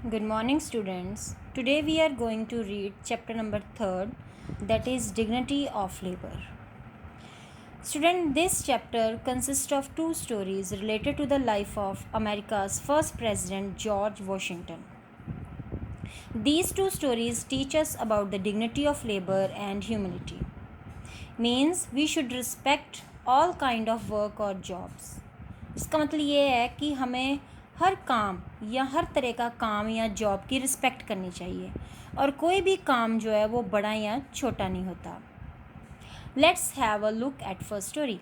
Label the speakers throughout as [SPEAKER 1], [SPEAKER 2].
[SPEAKER 1] Good morning, students. Today we are going to read chapter number 3, that is Dignity of Labor. Student, this chapter consists of two stories related to the life of America's first president, George Washington. These two stories teach us about the dignity of labor and humility. Means we should respect all kind of work or jobs. इसका मतलब ये है कि हमें हर काम या हर तरह का काम या जॉब की रिस्पेक्ट करनी चाहिए और कोई भी काम जो है वो बड़ा या छोटा नहीं होता. Let's have a look at first story.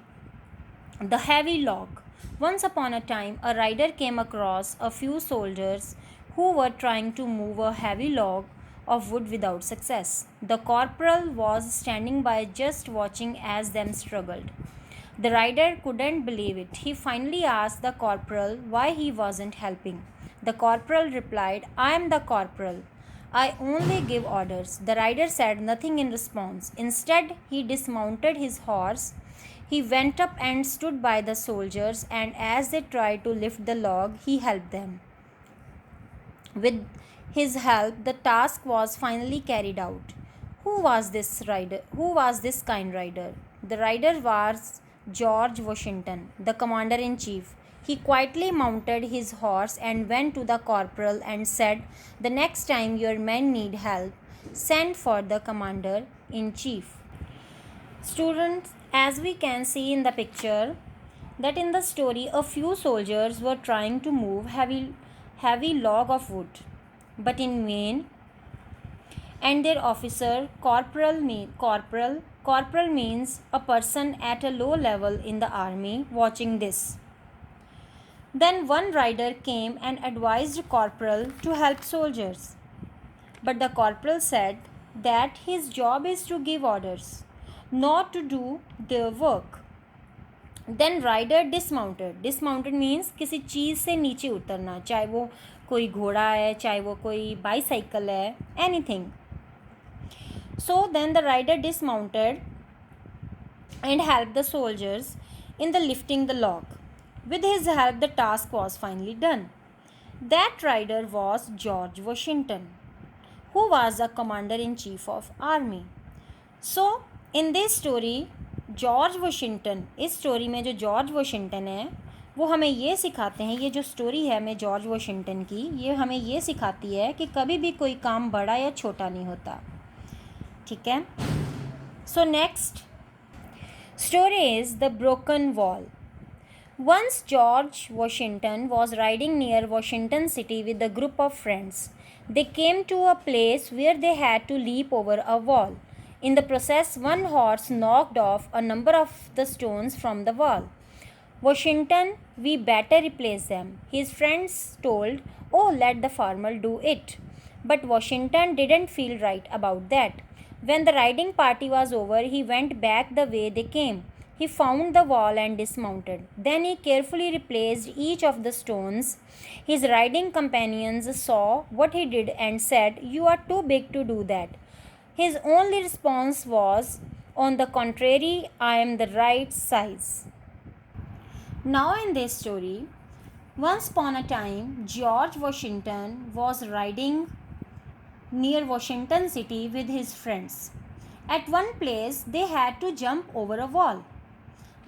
[SPEAKER 1] The heavy log. Once upon a time, a rider came across a few soldiers who were trying to move a heavy log of wood without success. The corporal was standing by just watching as them struggled. The rider couldn't believe it. He finally asked the corporal why he wasn't helping. The corporal replied, "I am the corporal. I only give orders." The rider said nothing in response. Instead, he dismounted his horse. He went up and stood by the soldiers, and as they tried to lift the log, he helped them. With his help, the task was finally carried out. Who was this rider? Who was this kind rider? The rider was George Washington, the commander in chief. He quietly mounted his horse and went to the corporal and said, "The next time your men need help, send for the commander in chief." Students, as we can see in the picture, that in the story a few soldiers were trying to move heavy log of wood, but in vain, and their officer corporal means a person at a low level in the army watching this. Then one rider came and advised corporal to help soldiers, but the corporal said that his job is to give orders, not to do their work. Then rider dismounted means किसी चीज़ से नीचे उतरना, चाहे वो कोई घोड़ा है, चाहे वो कोई बाईसाइकिल है, anything. So then the rider dismounted and helped the soldiers in the lifting the log. With his help, the task was finally done. That rider was George Washington, who was the commander-in-chief of army. So in this story, George Washington, इस story में जो George Washington है वो हमें ये सिखाते हैं, ये जो स्टोरी है हमें जॉर्ज वाशिंगटन की, ये हमें ये सिखाती है कि कभी भी कोई काम बड़ा या छोटा नहीं होता. ठीक है. So next story is the broken wall. Once George Washington was riding near Washington City with a group of friends. They came to a place where they had to leap over a wall. In the process, one horse knocked off a number of the stones from the wall. Washington, "We better replace them," his friends told. "Oh, let the farmer do it." But Washington didn't feel right about that. When the riding party was over, he went back the way they came. He found the wall and dismounted. Then he carefully replaced each of the stones. His riding companions saw what he did and said, "You are too big to do that." His only response was, "On the contrary, I am the right size." Now in this story, once upon a time, George Washington was riding near Washington City with his friends. At one place, they had to jump over a wall.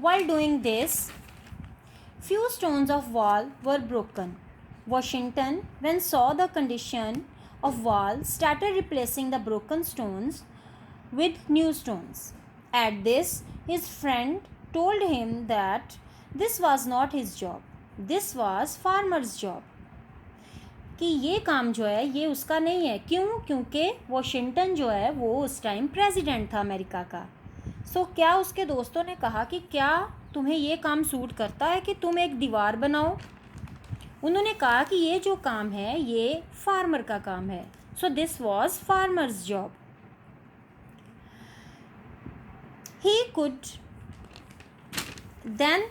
[SPEAKER 1] While doing this, few stones of wall were broken. Washington, when saw the condition of wall, started replacing the broken stones with new stones. At this, his friend told him that this was not his job. This was farmer's job. कि ये काम जो है ये उसका नहीं है. क्यों? क्योंकि वॉशिंगटन जो है वो उस टाइम प्रेसिडेंट था अमेरिका का. सो क्या उसके दोस्तों ने कहा कि क्या तुम्हें ये काम सूट करता है कि तुम एक दीवार बनाओ? उन्होंने कहा कि ये जो काम है ये फार्मर का काम है. So this was farmers job. He could then,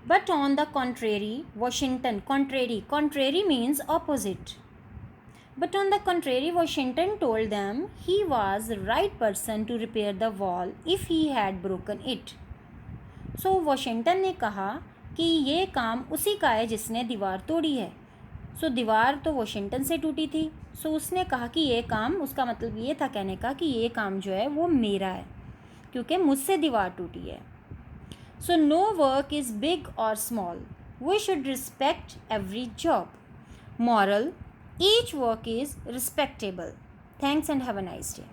[SPEAKER 1] but on the contrary, Washington, contrary means opposite. But on the contrary, Washington told them he was the right person to repair the wall if he had broken it. So Washington ने कहा कि ये काम उसी का है जिसने दीवार तोड़ी है. सो दीवार तो वॉशिंगटन से टूटी थी, सो उसने कहा कि ये काम, उसका मतलब ये था कहने का कि ये काम जो है वो मेरा है क्योंकि मुझसे दीवार टूटी है. So no work is big और small, we should respect every job. Moral: each work is respectable. Thanks and have a nice day.